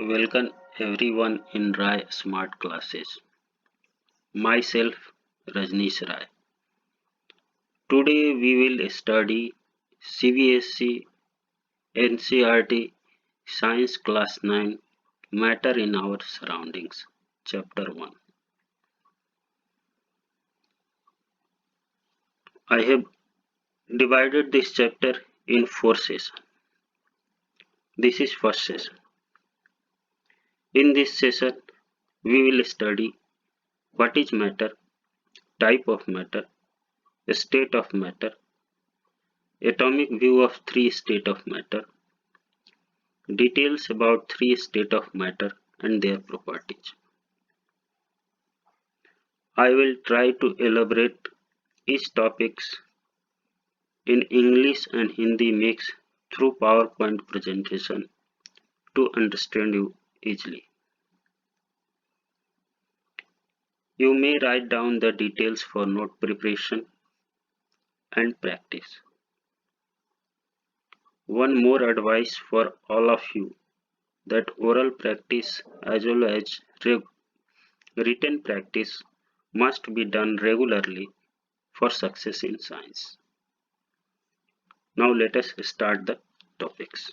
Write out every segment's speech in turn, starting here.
Welcome everyone in Rai Smart Classes. Myself Rajneesh Rai. Today we will study CBSE NCERT Science Class 9 Matter in Our Surroundings Chapter 1. I have divided this chapter in 4 sessions. This is first session. In this session we will study what is matter, type of matter, state of matter, atomic view of 3 state of matter, details about 3 state of matter and their properties. I will try to elaborate each topics in English and Hindi mix through PowerPoint presentation to understand you easily. You may write down the details for note preparation and practice. One more advice for all of you that oral practice as well as written practice must be done regularly for success in science. Now let us start the topics.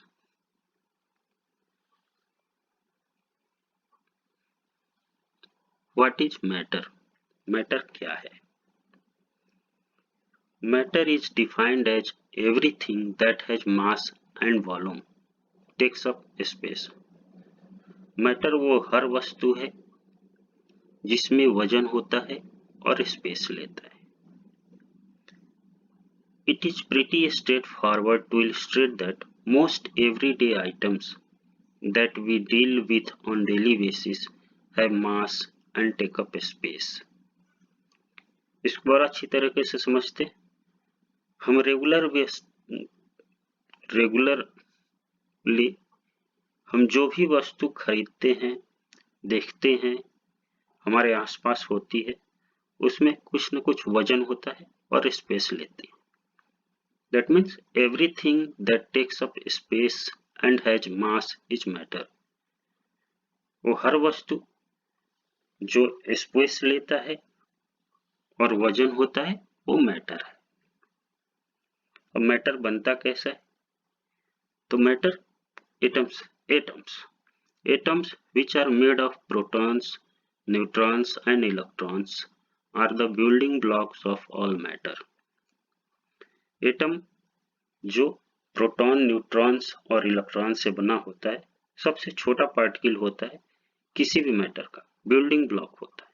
What is matter? Matter क्या है? Matter is defined as everything that has mass and volume, takes up space. Matter वो हर वस्तु है जिसमें वजन होता है और स्पेस लेता है. It is pretty straightforward to illustrate that most everyday items that we deal with on daily basis have mass and take up space. इसको और अच्छी तरीके से समझते. हम रेगुलरली हम जो भी वस्तु खरीदते हैं, देखते हैं, हमारे आसपास होती है, उसमें कुछ न कुछ वजन होता है और स्पेस लेते हैं. That means everything that takes up space and has mass is matter. वो हर वस्तु जो स्पेस लेता है और वजन होता है वो मैटर है. अब मैटर बनता कैसा है? तो matter atoms which are made of protons, neutrons and electrons are the building blocks of all matter. Atom जो प्रोटॉन, न्यूट्रॉन्स और इलेक्ट्रॉन से बना होता है, सबसे छोटा पार्टिकल होता है किसी भी मैटर का, बिल्डिंग ब्लॉक होता है.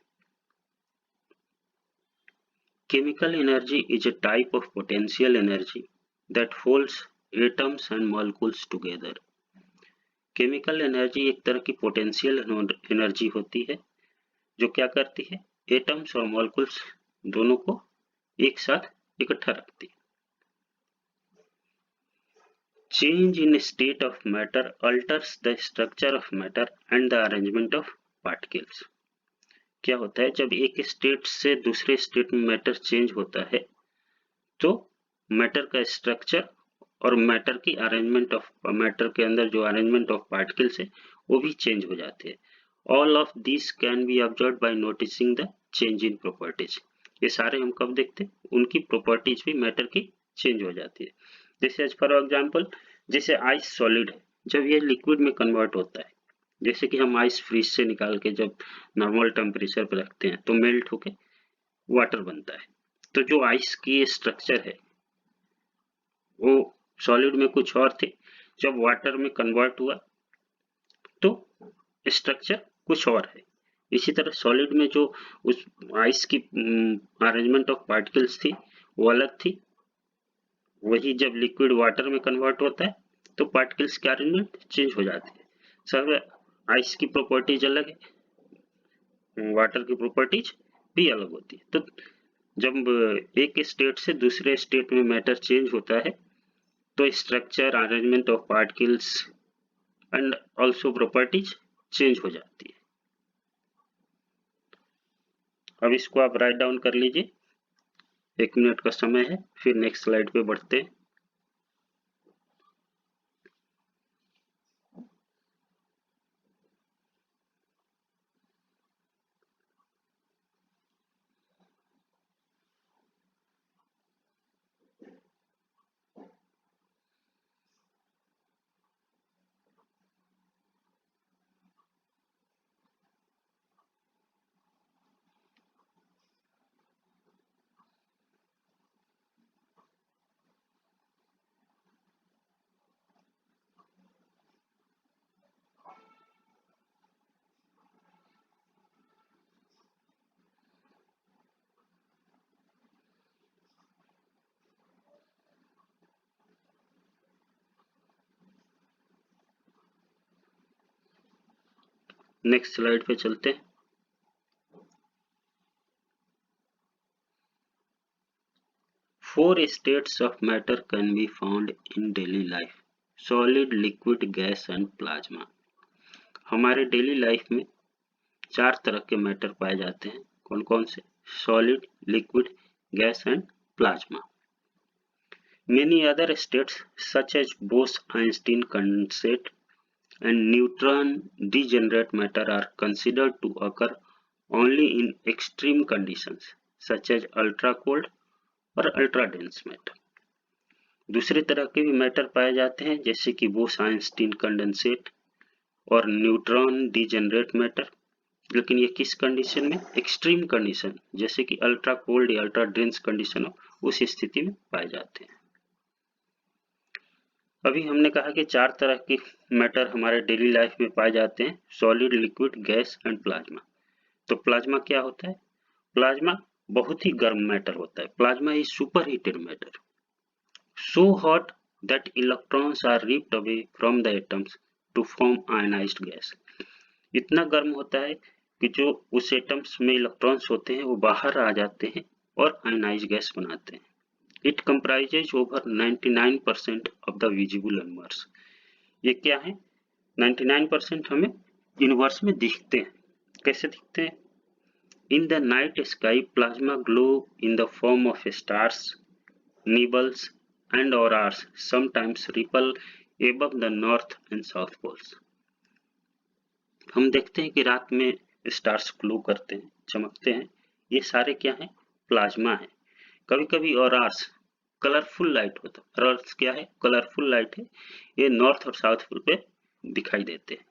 Chemical energy is a type of potential energy that holds atoms and molecules together. Chemical energy एक तरह की पोटेंशियल एनर्जी होती है जो क्या करती है, एटम्स और मॉलिक्यूल्स दोनों को एक साथ इकट्ठा रखती है. Change in state of matter alters the structure of matter and the arrangement of particles. क्या होता है, जब एक स्टेट से दूसरे स्टेट में मैटर चेंज होता है तो मैटर का स्ट्रक्चर और मैटर की अरेंजमेंट ऑफ मैटर के अंदर जो अरेंजमेंट ऑफ पार्टिकल्स है वो भी चेंज हो जाते हैं. All of this can be observed bye noticing the change in properties. ये सारे हम कब देखते हैं, उनकी प्रॉपर्टीज भी मैटर की चेंज हो जाती है. जैसे एज फॉर एग्जाम्पल, जैसे आइस सॉलिड है, जब ये लिक्विड में कन्वर्ट होता है, जैसे कि हम आइस फ्रीज से निकाल के जब नॉर्मल टेम्परेचर पर रखते हैं तो मेल्ट होके वाटर बनता है. तो जो आइस की स्ट्रक्चर है वो सॉलिड में कुछ और थे, जब वाटर में कन्वर्ट हुआ तो स्ट्रक्चर कुछ और है. इसी तरह सॉलिड में जो उस आइस की अरेंजमेंट ऑफ पार्टिकल्स थी वो अलग थी, वही जब लिक्विड वाटर में कन्वर्ट होता है तो पार्टिकल्स की अरेंजमेंट चेंज हो जाती है. सब आइस की प्रॉपर्टीज अलग है, वाटर की प्रॉपर्टीज भी अलग होती है. तो जब एक स्टेट से दूसरे स्टेट में मैटर चेंज होता है तो structure, arrangement of particles and also properties change हो जाती है. अब इसको आप राइट डाउन कर लीजिए, 1 मिनट का समय है, फिर नेक्स्ट स्लाइड पे बढ़ते हैं. नेक्स्ट स्लाइड पे चलते हैं। Four states of matter can be found in daily life: solid, liquid, gas and plasma। हमारे डेली लाइफ में चार तरह के मैटर पाए जाते हैं। कौन कौन से? Solid, liquid, gas and plasma. Many other states such as Bose-Einstein condensate and neutron degenerate matter are considered to occur only in extreme conditions such as ultra cold और अल्ट्रा डेंस मैटर। दूसरे तरह के भी matter पाए जाते हैं जैसे कि बोस आइंस्टीन कंडेंसेट और न्यूट्रॉन डीजेनरेट मैटर, लेकिन ये किस कंडीशन में? एक्सट्रीम कंडीशन, जैसे कि अल्ट्रा कोल्ड या अल्ट्रा डेंस कंडीशन हो, उस स्थिति में पाए जाते हैं। अभी हमने कहा कि चार तरह के मैटर हमारे डेली लाइफ में पाए जाते हैं: solid, liquid, gas and plasma. तो प्लाज्मा क्या होता है? प्लाज्मा बहुत ही गर्म मैटर होता है। Plasma is super heated matter, so hot that electrons are ripped away from the atoms to form ionized gas। इतना गर्म होता है कि जो उस एटम्स में इलेक्ट्रॉन्स होते हैं वो बाहर आ जाते हैं और आयनाइज गैस बनाते हैं। It comprises over 99% of the visible universe. ये क्या है? 99% हमें यूनिवर्स में दिखते हैं। कैसे दिखते हैं? In the night sky plasma glow in the form of stars, nibbles and auroras sometimes ripple above the north and south poles। हम देखते हैं कि रात में स्टार्स ग्लो करते हैं, चमकते हैं। ये सारे क्या हैं? प्लाज्मा है। कभी कभी ऑरास कलरफुल लाइट होता है। ऑरास क्या है? कलरफुल लाइट है। ये नॉर्थ और साउथ पोल पे दिखाई देते हैं।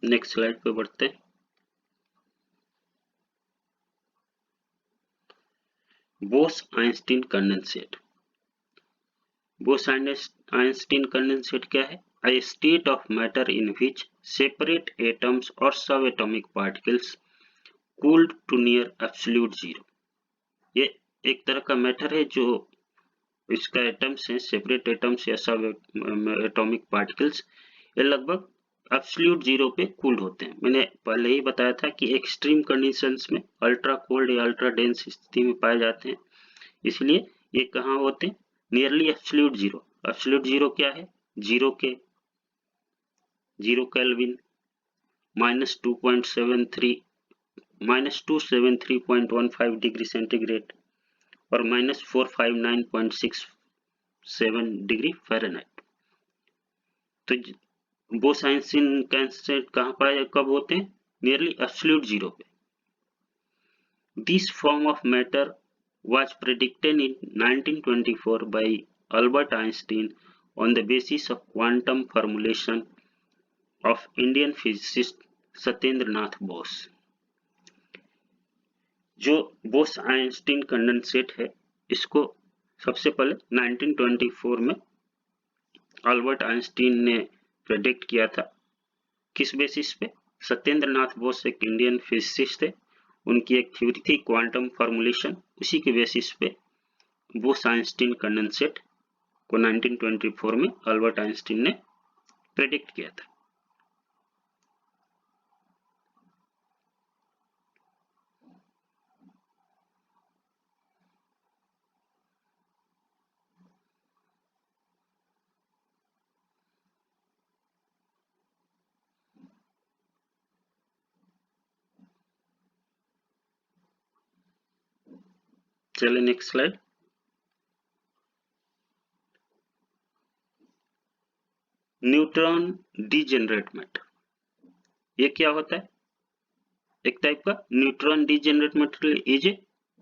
नेक्स्ट स्लाइड पे बढ़ते हैं। Bose Einstein condensate. Bose Einstein condensate क्या है? A state of matter in which separate atoms or subatomic particles cooled to near absolute zero। ये एक तरह का मैटर है जो इसका एटम्स है, सेपरेट एटम्स या सब एटॉमिक पार्टिकल्स, ये लगभग एब्सोल्यूट जीरो पे कूल्ड होते हैं। मैंने पहले ही बताया था कि एक्सट्रीम कंडीशंस में अल्ट्रा कोल्ड या अल्ट्रा डेंस स्थिति में पाए जाते हैं। इसलिए ये कहाँ होते हैं? Nearly absolute zero. Absolute zero क्या है? जीरो केल्विन, -273.15 डिग्री सेंटीग्रेड और -459.67 डिग्री फ़ारेनहाइट। तो बोस आइंस्टीन कंडेंसेट कहाँ पाए, कब होते हैं? नियरली एब्सोल्यूट जीरो पे। This form of matter was predicted in 1924 by Albert Einstein on the basis of quantum formulation of Indian physicist Satyendra Nath Bose. जो बोस आइंस्टीन कंडेंसेट है, इसको सबसे पहले 1924 में अल्बर्ट आइंस्टीन ने प्रेडिक्ट किया था। किस बेसिस पे? सत्येंद्र नाथ बोस एक इंडियन फिजिसिस्ट थे, उनकी एक थ्योरी थी क्वांटम फॉर्मुलेशन, उसी के बेसिस पे बोस आइंस्टीन कंडेंसेट को 1924 में अल्बर्ट आइंस्टीन ने प्रेडिक्ट किया था। चलिए next slide. Neutron degenerate matter, ये क्या होता है? एक टाइप का neutron degenerate material is a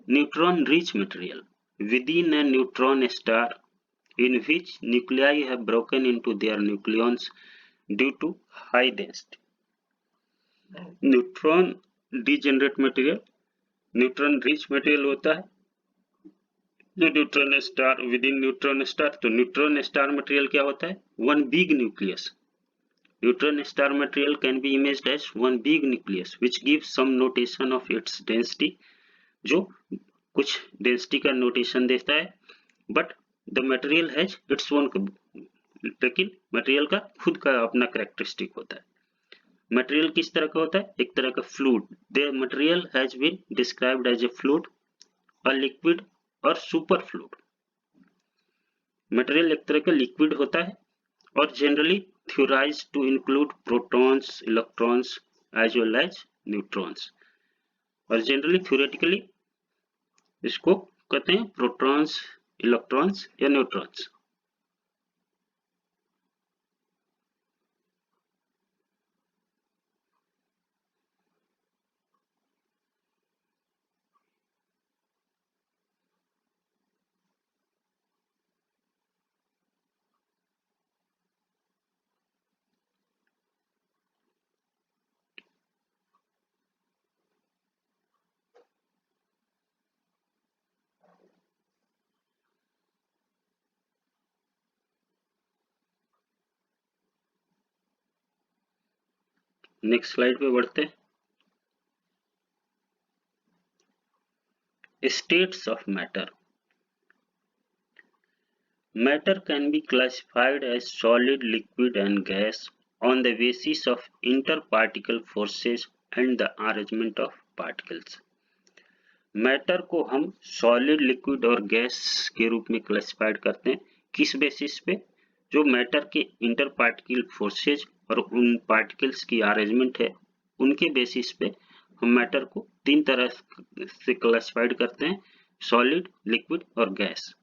neutron rich material within a neutron star in which nuclei have broken into their nucleons due to high density. Neutron degenerate material neutron rich material होता है जो neutron star within neutron star. तो neutron star material क्या होता है? One big nucleus. Neutron star material can be imaged as one big nucleus which gives some notation of its density, जो कुछ density का नोटेशन देता है। But the material has its own, लेकिन मटेरियल का खुद का अपना कैरेक्टरिस्टिक होता है। मटेरियल किस तरह का होता है? एक तरह का fluid. The material has been described as a fluid, a liquid और सुपर फ्लूइड। मटेरियल एक तरह का लिक्विड होता है और generally theorised to include protons, electrons as well as neutrons. और जनरली थ्योरेटिकली इसको कहते हैं प्रोटॉन्स, इलेक्ट्रॉन्स या न्यूट्रॉन्स। नेक्स्ट स्लाइड पे बढ़ते हैं। States of matter. Matter can be classified as solid, liquid and gas on the basis of interparticle forces and the arrangement of particles. Matter को हम solid, liquid और gas के रूप में क्लासिफाइड करते हैं। किस बेसिस पे? जो मैटर के इंटर पार्टिकल फोर्सेज और उन पार्टिकल्स की अरेंजमेंट है, उनके बेसिस पे हम मैटर को तीन तरह से क्लासिफाइड करते हैं: सॉलिड, लिक्विड और gas.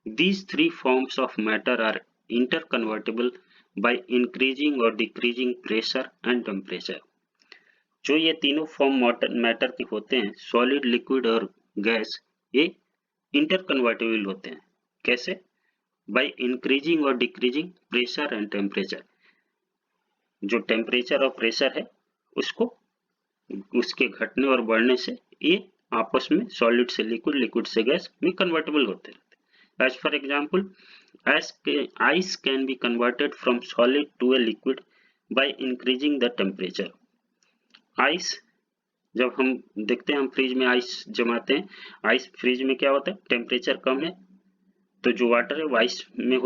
These three forms of matter are interconvertible by increasing or decreasing pressure and temperature. जो ये तीनों फॉर्म मैटर के होते हैं, सॉलिड, लिक्विड और गैस, ये इंटरकन्वर्टेबल होते हैं। कैसे? बाय इंक्रीजिंग और डिक्रीजिंग प्रेशर एंड टेम्परेचर। जो टेम्परेचर और प्रेशर है उसको उसके घटने और बढ़ने से ये आपस में सॉलिड से लिक्विड, लिक्विड से गैस में कन्वर्टेबल होते रहते हैं। As for example, ice can be converted from solid to a liquid by increasing the temperature. Ice, जब हम देखते हैं, हम फ्रिज में आइस जमाते हैं, आइस फ्रिज में क्या होता है? टेम्परेचर कम है तो जो वाटर है वो आइस में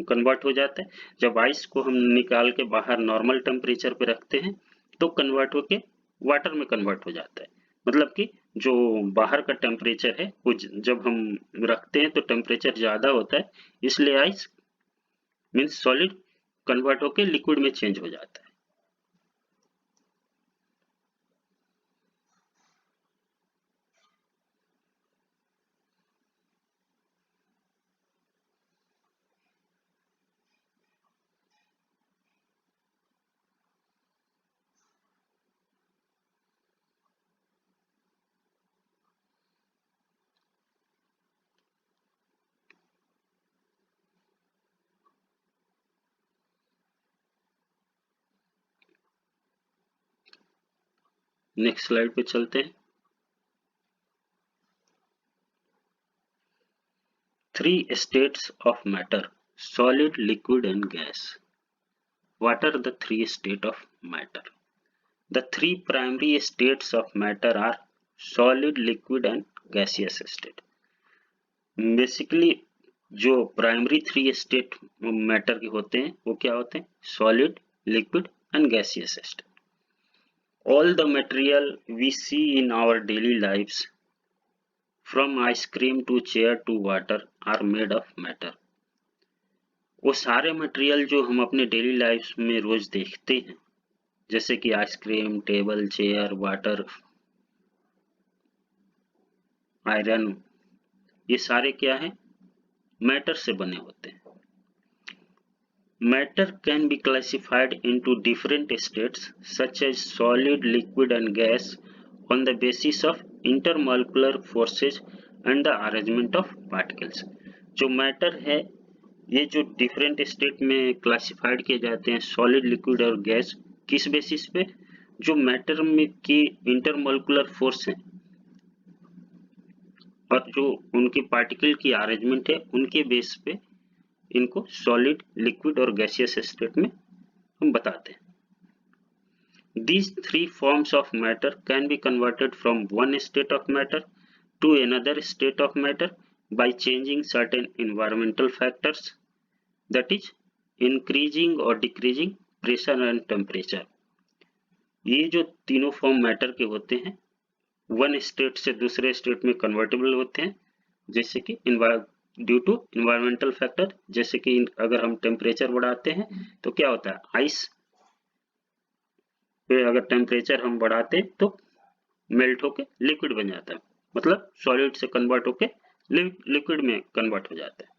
कन्वर्ट हो जाता है। जब आइस को हम निकाल के बाहर नॉर्मल टेम्परेचर पे रखते हैं तो कन्वर्ट होके वाटर में कन्वर्ट हो जाता है। मतलब कि जो बाहर का टेम्परेचर है वो जब हम रखते हैं तो टेम्परेचर ज्यादा होता है, इसलिए आइस मीन्स सॉलिड कन्वर्ट होके लिक्विड में चेंज हो जाता है। नेक्स्ट स्लाइड पे चलते हैं। Three states of matter: solid, liquid and gas. What are the three states of matter? The three primary states of matter are solid, liquid and gaseous state. Basically जो primary three state matter के होते हैं वो क्या होते हैं? Solid, liquid and gaseous state. All the material we see in our daily lives, from ice cream to chair to water, are made of matter. वो सारे मटेरियल जो हम अपने डेली लाइफ में रोज देखते हैं, जैसे कि ice cream, table, chair, water, iron, ये सारे क्या हैं, मैटर से बने होते हैं। Matter can be classified into different states such as solid, liquid and gas on the basis of intermolecular forces and the arrangement of particles. जो मैटर है ये जो डिफरेंट स्टेट में क्लासिफाइड किए जाते हैं, सॉलिड, लिक्विड और गैस, किस बेसिस पे, जो मैटर में की इंटरमोलिकुलर फोर्स है और जो उनके पार्टिकल की अरेंजमेंट है उनके बेस पे इनको सॉलिड, लिक्विड और गैसियस स्टेट में हम बताते हैं। These three forms of matter can be converted from one state of matter to another state of matter by changing certain environmental factors, that is increasing or decreasing pressure and temperature. ये जो तीनों form matter के होते हैं one state से दूसरे state में convertible होते हैं, जैसे कि ड्यू टू इन्वायरमेंटल फैक्टर, जैसे कि अगर हम टेम्परेचर बढ़ाते हैं तो क्या होता है, आइस पे अगर टेम्परेचर हम बढ़ाते हैं तो मेल्ट होके लिक्विड बन जाता है, मतलब सॉलिड से कन्वर्ट होके लिक्विड में कन्वर्ट हो जाता है।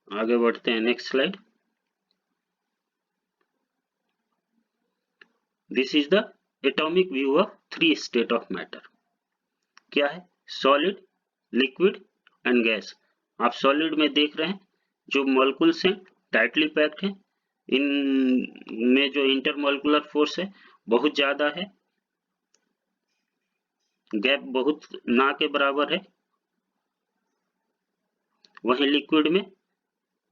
आगे बढ़ते हैं, next slide. This is the atomic view of three state of matter. क्या है, सॉलिड, लिक्विड एंड गैस। आप सॉलिड में देख रहे हैं जो मॉलिक्यूल्स हैं टाइटली पैक्ड हैं, इनमें जो इंटरमॉलिक्यूलर फोर्स है बहुत ज्यादा है, गैप बहुत ना के बराबर है। वहीं लिक्विड में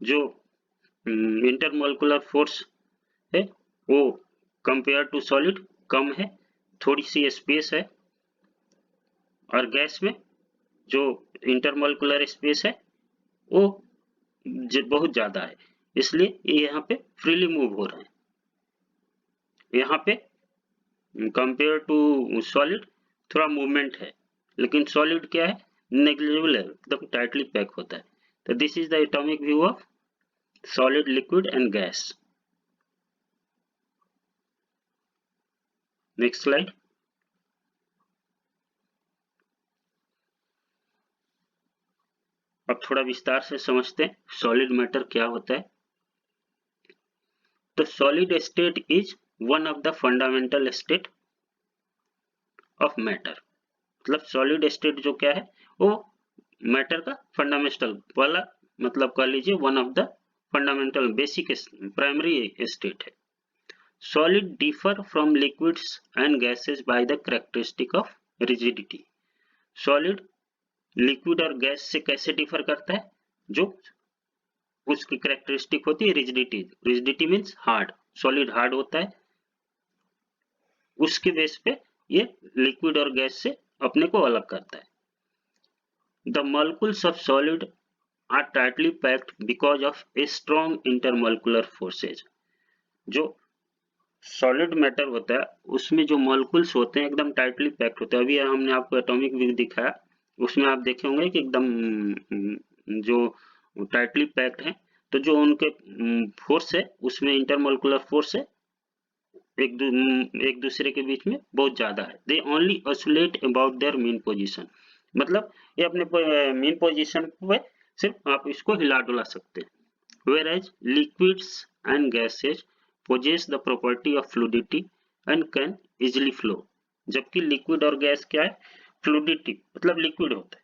जो इंटरमॉलिक्यूलर फोर्स है वो कंपेयर टू सॉलिड कम है, थोड़ी सी स्पेस है, और गैस में जो इंटरमॉलिक्यूलर स्पेस है वो बहुत ज्यादा है, इसलिए ये यहाँ पे फ्रीली मूव हो रहे हैं। यहाँ पे कंपेयर टू सॉलिड थोड़ा मूवमेंट है, लेकिन सॉलिड क्या है, नेग्लिजिबल है, एकदम टाइटली पैक होता है। तो this is the atomic view of solid, liquid and gas. Next slide. अब थोड़ा विस्तार से समझते हैं सॉलिड मैटर क्या होता है। तो solid state is one of the fundamental state of matter. मतलब सॉलिड स्टेट जो क्या है वो मैटर का फंडामेंटल वाला, मतलब कह लीजिए one of the fundamental basic primary state है। Solid differ from liquids and gases by the characteristic of rigidity. Solid liquid और गैस से कैसे डिफर करता है, जो उसकी कैरेक्टरिस्टिक होती है rigidity. Rigidity means hard, solid hard होता है, उसके बेस पे ये लिक्विड और गैस से अपने को अलग करता है। The molecules of solid are tightly packed because of a strong intermolecular forces. जो सॉलिड मैटर होता है उसमें जो मॉलिक्यूल्स होते हैं एकदम टाइटली पैक्ड होते हैं। अभी हमने आपको एटॉमिक व्यू दिखाया, उसमें आप देखे होंगे कि एकदम जो टाइटली पैक्ड है, तो जो उनके फोर्स है उसमें इंटरमोलिकुलर फोर्स है एक दूसरे के बीच में बहुत ज्यादा है। They only oscillate about their mean position, मतलब ये अपने मेन पोजीशन पे सिर्फ आप इसको हिला डुला सकते हैं। Whereas liquids and gases possess the property of fluidity and can easily flow. जबकि लिक्विड और गैस क्या है, फ्लूडिटी मतलब लिक्विड होता है,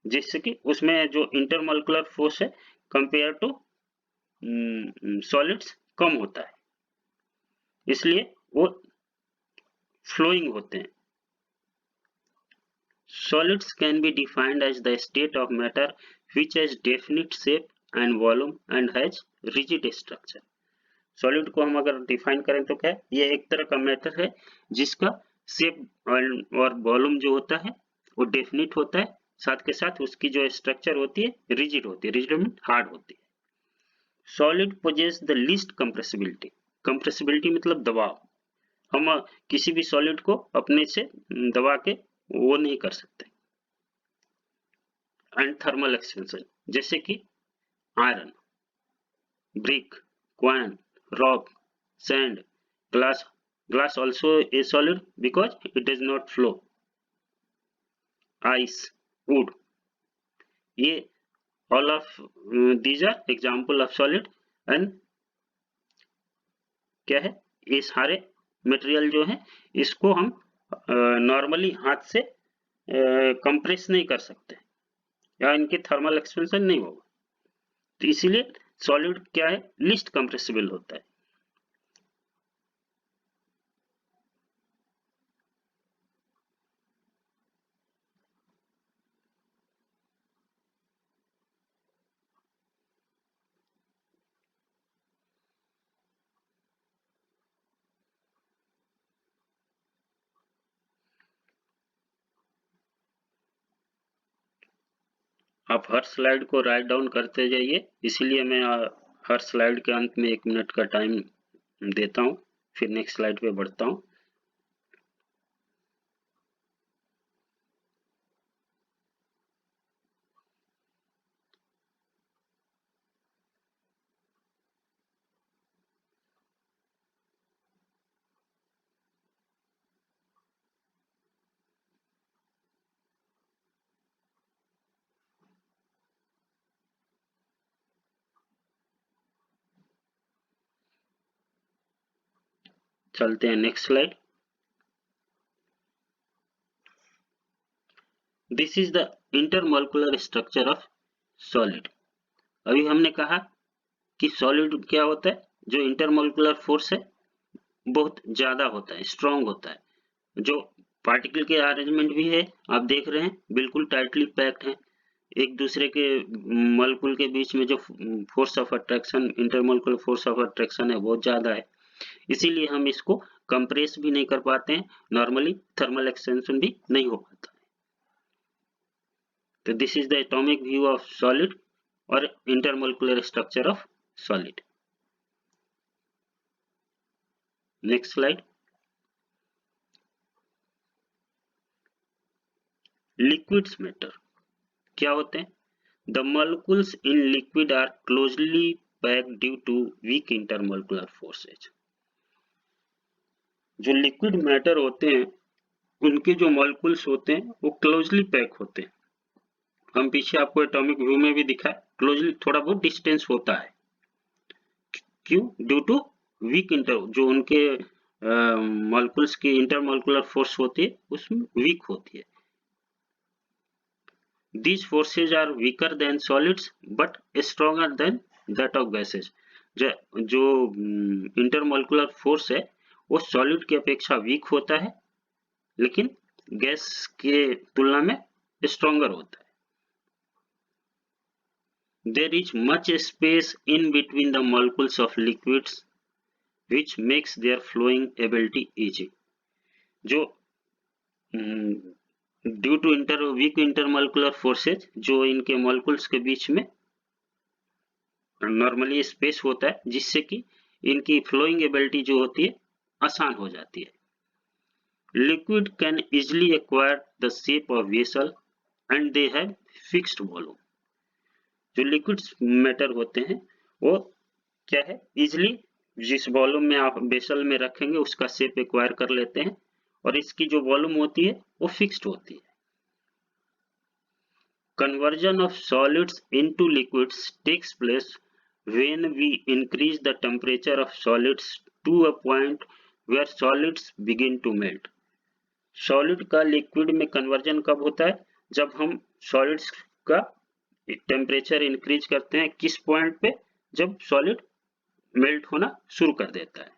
जिससे कि उसमें जो इंटरमोलिकुलर फोर्स है कंपेयर टू सॉलिड्स कम होता है, इसलिए वो फ्लोइंग होते हैं। Solids can be defined as the state of matter which has definite shape and volume and has rigid structure. Solid को हम अगर डिफाइन करें तो क्या है, ये एक तरह का मैटर है जिसका शेप और वॉल्यूम जो होता है वो डेफिनिट होता है, साथ के साथ उसकी जो स्ट्रक्चर होती है रिजिड होती है, रिजिड मीन हार्ड होती है। Solid possess the least compressibility, compressibility मतलब दबाव, हम किसी भी सॉलिड को अपने से दबा के वो नहीं कर सकते। एंड थर्मल एक्सपेंशन, जैसे कि iron, brick, coin, rock, sand, glass. Glass also is solid because it does not flow. Ice, wood. ये all of these are example of solid and क्या है, ये सारे मटेरियल जो है इसको हम नॉर्मली हाथ से कंप्रेस नहीं कर सकते या इनकी थर्मल एक्सपेंशन नहीं होगा, तो इसीलिए सॉलिड क्या है, लीस्ट कंप्रेसिबल होता है। आप हर स्लाइड को राइट डाउन करते जाइए, इसीलिए मैं हर स्लाइड के अंत में 1 मिनट का टाइम देता हूँ, फिर नेक्स्ट स्लाइड पे बढ़ता हूँ। चलते हैं next slide. This is the intermolecular structure of solid. अभी हमने कहा कि सॉलिड क्या होता है, जो इंटरमोलिकुलर फोर्स है बहुत ज्यादा होता है, स्ट्रांग होता है, जो पार्टिकल के अरेंजमेंट भी है आप देख रहे हैं बिल्कुल टाइटली पैक्ड है, एक दूसरे के मॉलिक्यूल के बीच में जो force of attraction, intermolecular force of attraction है बहुत ज्यादा है, इसीलिए हम इसको कंप्रेस भी नहीं कर पाते हैं, नॉर्मली थर्मल एक्सटेंशन भी नहीं हो पाता है। तो this is the atomic view of solid और intermolecular structure of solid. Next slide. Liquids matter क्या होते हैं? The molecules in liquid are closely packed due to weak intermolecular forces। जो लिक्विड मैटर होते हैं उनके जो मॉलिक्यूल्स होते हैं वो क्लोजली पैक होते हैं, हम पीछे आपको एटॉमिक व्यू में भी दिखा है, क्लोजली थोड़ा बहुत डिस्टेंस होता है, क्यों? ड्यू टू वीक इंटर, जो उनके मॉलिक्यूल्स की इंटरमॉलिक्यूलर फोर्स होती है उसमें वीक होती है। These forces are weaker than solids but stronger than that of gases। जो इंटरमोलिकुलर फोर्स है वो सॉलिड की अपेक्षा वीक होता है लेकिन गैस के तुलना में स्ट्रोंगर होता है। There is much space in between the molecules of liquids which makes their flowing ability easy। जो due to weak intermolecular forces, जो इनके मॉलिक्यूल्स के बीच में नॉर्मली स्पेस होता है जिससे कि इनकी फ्लोइंग एबिलिटी जो होती है आसान हो जाती है। Liquid can easily acquire the shape of vessel and they have fixed volume. जो लिक्विड मैटर होते हैं वो क्या है, इजिली जिस वॉल्यूम में आप वेसल में रखेंगे उसका शेप एक्वायर कर लेते हैं और इसकी जो वॉल्यूम होती है वो फिक्स्ड होती है। Conversion of solids into liquids takes place when we increase the temperature of solids to a point where solids begin to melt। Solid का लिक्विड में कन्वर्जन कब होता है? जब हम सॉलिड्स का टेम्परेचर इंक्रीज करते हैं, किस पॉइंट पे? जब सॉलिड मेल्ट होना शुरू कर देता है।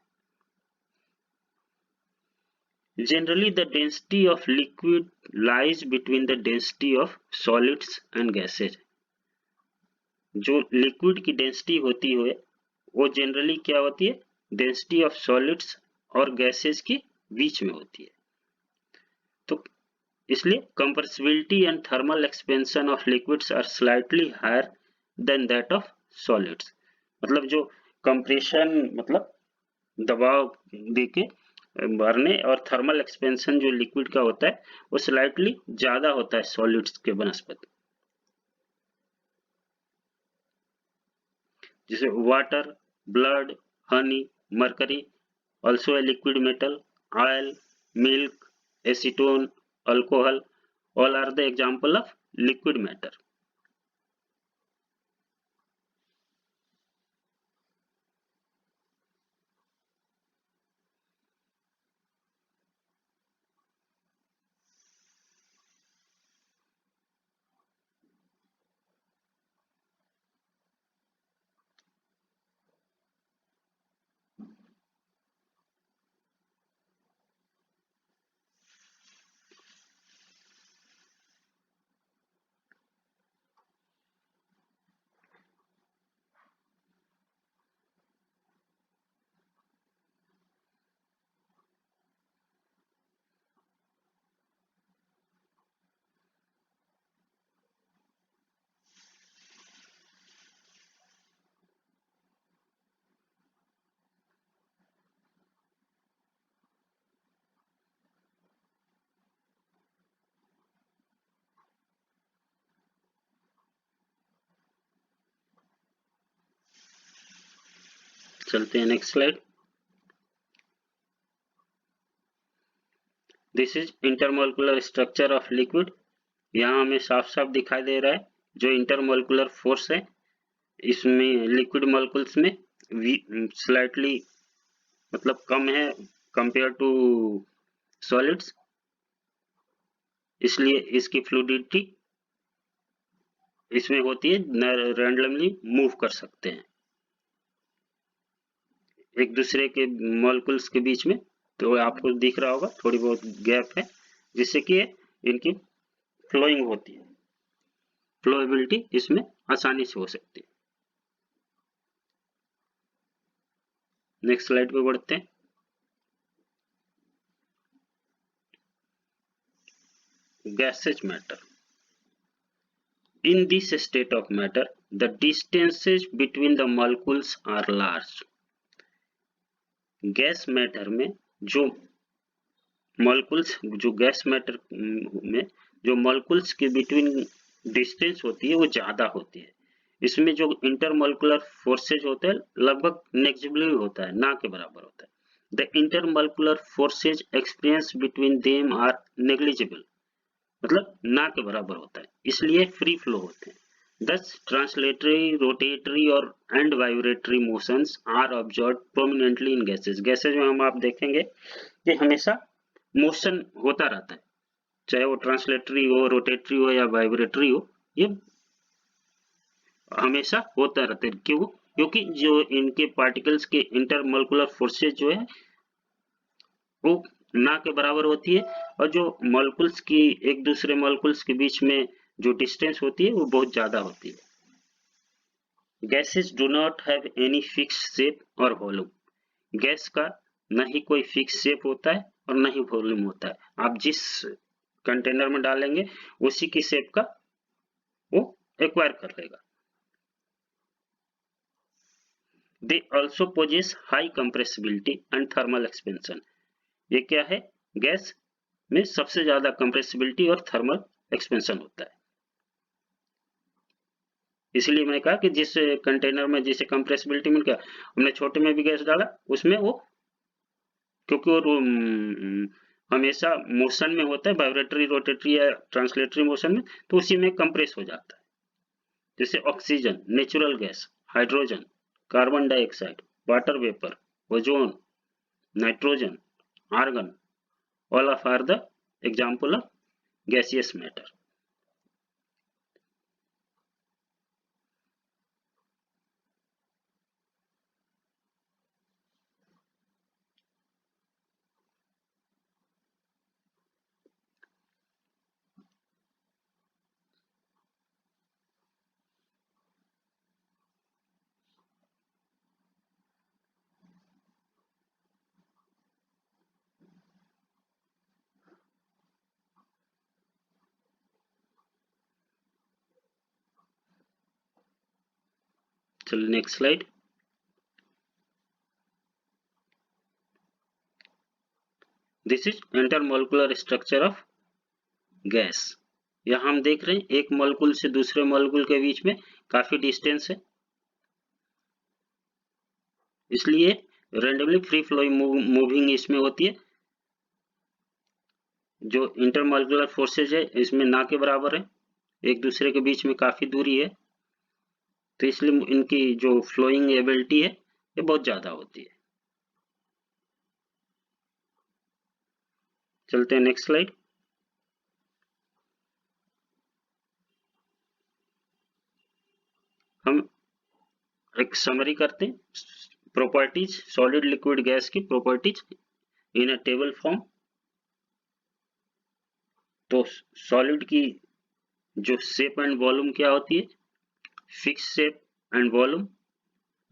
Generally, the density of liquid lies between the density of solids and gases। जो लिक्विड की डेंसिटी होती है वो जनरली क्या होती है, डेंसिटी ऑफ सॉलिड्स और गैसेस के बीच में होती है। तो इसलिए compressibility and thermal expansion of liquids are slightly higher than that of solids। मतलब जो कंप्रेशन मतलब दबाव देके भरने और थर्मल एक्सपेंशन जो लिक्विड का होता है वो स्लाइटली ज्यादा होता है सॉलिड्स के बनस्पत। जैसे water, blood, Honey, mercury, also a liquid metal, oil, milk, acetone, alcohol, all are the example of liquid matter। चलते हैं next slide. This is intermolecular structure of liquid. यहाँ हमें साफ साफ दिखाई दे रहा है जो इंटरमोलिकुलर फोर्स है इसमें लिक्विड मॉलिक्यूल्स में स्लाइटली मतलब कम है कंपेयर टू सॉलिड्स, इसलिए इसकी फ्लूइडिटी इसमें होती है, रैंडमली मूव कर सकते हैं एक दूसरे के मॉलिक्यूल्स के बीच में। तो आपको दिख रहा होगा थोड़ी बहुत गैप है जिससे कि इनकी फ्लोइंग होती है, फ्लोएबिलिटी इसमें आसानी से हो सकती है। नेक्स्ट स्लाइड पे बढ़ते हैं। gaseous matter। In this state of matter, the distances between the molecules are large। Gas matter में जो मॉलिक्यूल्स जो गैस मैटर में जो मॉलिक्यूल्स के बिटवीन डिस्टेंस होती है वो ज्यादा होती है। इसमें जो इंटरमोलिकुलर फोर्सेज होता है लगभग नेग्लिजिबल होता है, ना के बराबर होता है। The intermolecular forces experience between them are negligible, मतलब ना के बराबर होता है, इसलिए फ्री फ्लो होते हैं। Thus, translatory, rotatory और and vibratory motions are observed prominently in gases। Gases में हम आप देखेंगे कि हमेशा मोशन होता रहता है, चाहे वो ट्रांसलेटरी हो, रोटेटरी हो या वाइब्रेटरी हो, ये हमेशा होता रहता है। क्यों? क्योंकि जो इनके पार्टिकल्स के इंटरमोलिकुलर फोर्सेज जो है वो ना के बराबर होती है और जो मॉलिक्यूल्स की एक दूसरे मॉलिक्यूल्स के बीच में जो डिस्टेंस होती है वो बहुत ज्यादा होती है। Gases do not have any fix shape और वॉल्यूम। गैस का न ही कोई फिक्स शेप होता है और न ही वॉल्यूम होता है। आप जिस कंटेनर में डालेंगे उसी की शेप का वो एक्वायर कर लेगा। They also possess high compressibility and thermal expansion. ये क्या है? गैस में सबसे ज्यादा कंप्रेसिबिलिटी और थर्मल एक्सपेंशन होता है। इसलिए मैंने कहा कि जिस कंटेनर में जिसे कंप्रेसिबिलिटी मिल गया, हमने छोटे में भी गैस डाला उसमें वो क्योंकि वो हमेशा मोशन में होता है, वाइब्रेटरी, रोटेटरी या ट्रांसलेटरी मोशन में, तो उसी में कंप्रेस हो जाता है। जैसे oxygen, natural gas, hydrogen, carbon dioxide, water vapour, ozone, nitrogen, argon, all of are the example of gaseous matter। चलो next slide. This is intermolecular structure of gas. यहाँ हम देख रहे हैं एक मॉलिक्यूल से दूसरे मॉलिक्यूल के बीच में काफी डिस्टेंस है, इसलिए रेंडमली फ्री फ्लोइंग मूविंग इसमें होती है। जो इंटरमॉलिक्यूलर फोर्सेज है इसमें ना के बराबर है, एक दूसरे के बीच में काफी दूरी है, तो इसलिए इनकी जो फ्लोइंग एबिलिटी है ये बहुत ज्यादा होती है। चलते हैं नेक्स्ट स्लाइड। हम एक समरी करते हैं, प्रॉपर्टीज सॉलिड लिक्विड गैस की properties in a table form. तो सॉलिड की जो शेप एंड वॉल्यूम क्या होती है, fix shape and volume.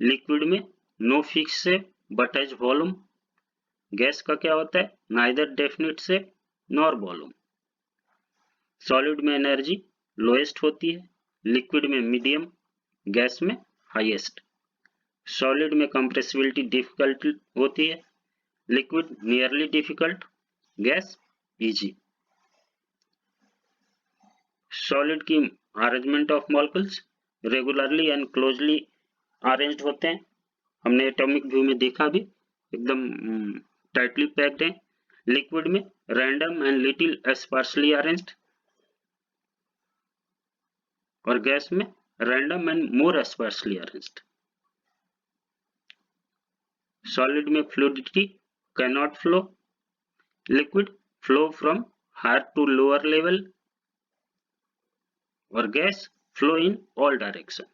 Liquid में no fix shape but has volume. Gas का क्या होता है, neither definite shape nor volume. Solid में एनर्जी लोएस्ट होती है, लिक्विड में मीडियम, गैस में हाईएस्ट। सॉलिड में कंप्रेसिबिलिटी डिफिकल्ट होती है, liquid nearly difficult, gas easy. Solid की arrangement of molecules regularly and closely arranged होते हैं। हमने एटॉमिक व्यू में देखा भी, एकदम टाइटली पैक्ड है। लिक्विड में random and little sparsely arranged, और गैस में random and more sparsely arranged. Solid में fluidity cannot flow, liquid flow from higher to lower level, और gas flow in all direction.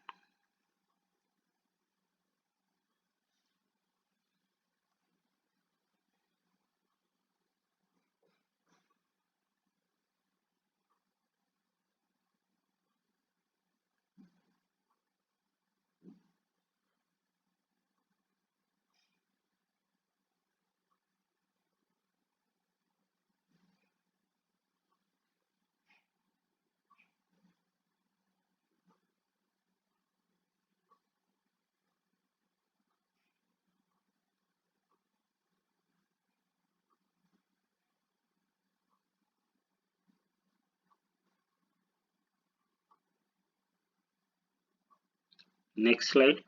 Next slide.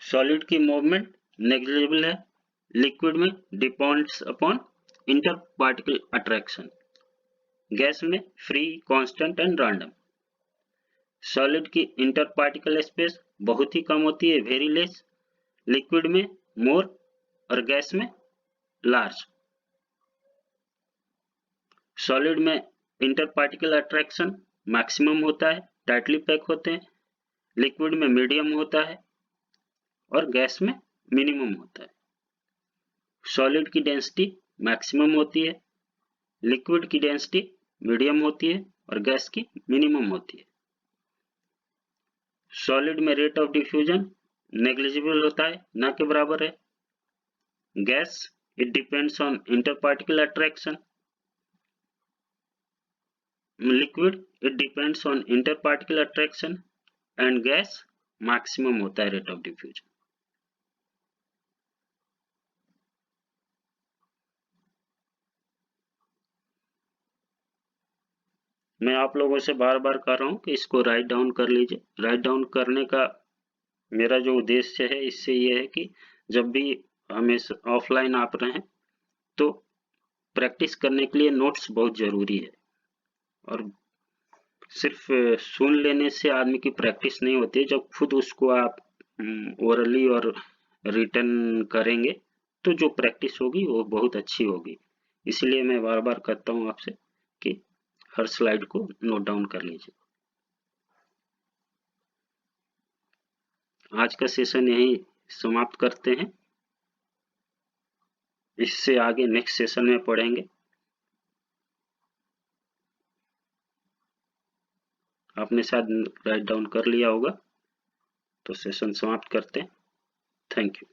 Solid की movement negligible है, liquid में depends upon inter particle attraction, gas में free, constant and random. Solid की inter particle space बहुत ही कम होती है, very less, liquid में मोर और गैस में लार्ज। सॉलिड में इंटर पार्टिकल अट्रैक्शन मैक्सिमम होता है, टाइटली पैक होते हैं, लिक्विड में मीडियम होता है और गैस में मिनिमम होता है। सॉलिड की डेंसिटी मैक्सिमम होती है, लिक्विड की डेंसिटी मीडियम होती है और गैस की मिनिमम होती है। सॉलिड में रेट ऑफ डिफ्यूजन नेग्लिजिबल होता है, ना के बराबर है। Gas it depends on interparticle attraction, liquid it depends on interparticle attraction and gas maximum होता है रेट ऑफ डिफ्यूजन। मैं आप लोगों से बार बार कह रहा हूं कि इसको राइट डाउन कर लीजिए। राइट डाउन करने का मेरा जो उद्देश्य है इससे ये है कि जब भी हम इस ऑफलाइन आप रहे हैं तो प्रैक्टिस करने के लिए नोट्स बहुत जरूरी है, और सिर्फ सुन लेने से आदमी की प्रैक्टिस नहीं होती। जब खुद उसको आप ओरली और रिटन करेंगे तो जो प्रैक्टिस होगी वो बहुत अच्छी होगी। इसलिए मैं बार बार कहता हूँ आपसे कि हर स्लाइड को नोट डाउन कर लीजिए। आज का सेशन यहीं समाप्त करते हैं, इससे आगे नेक्स्ट सेशन में पढ़ेंगे। आपने शायद राइट डाउन कर लिया होगा, तो सेशन समाप्त करते हैं। Thank you.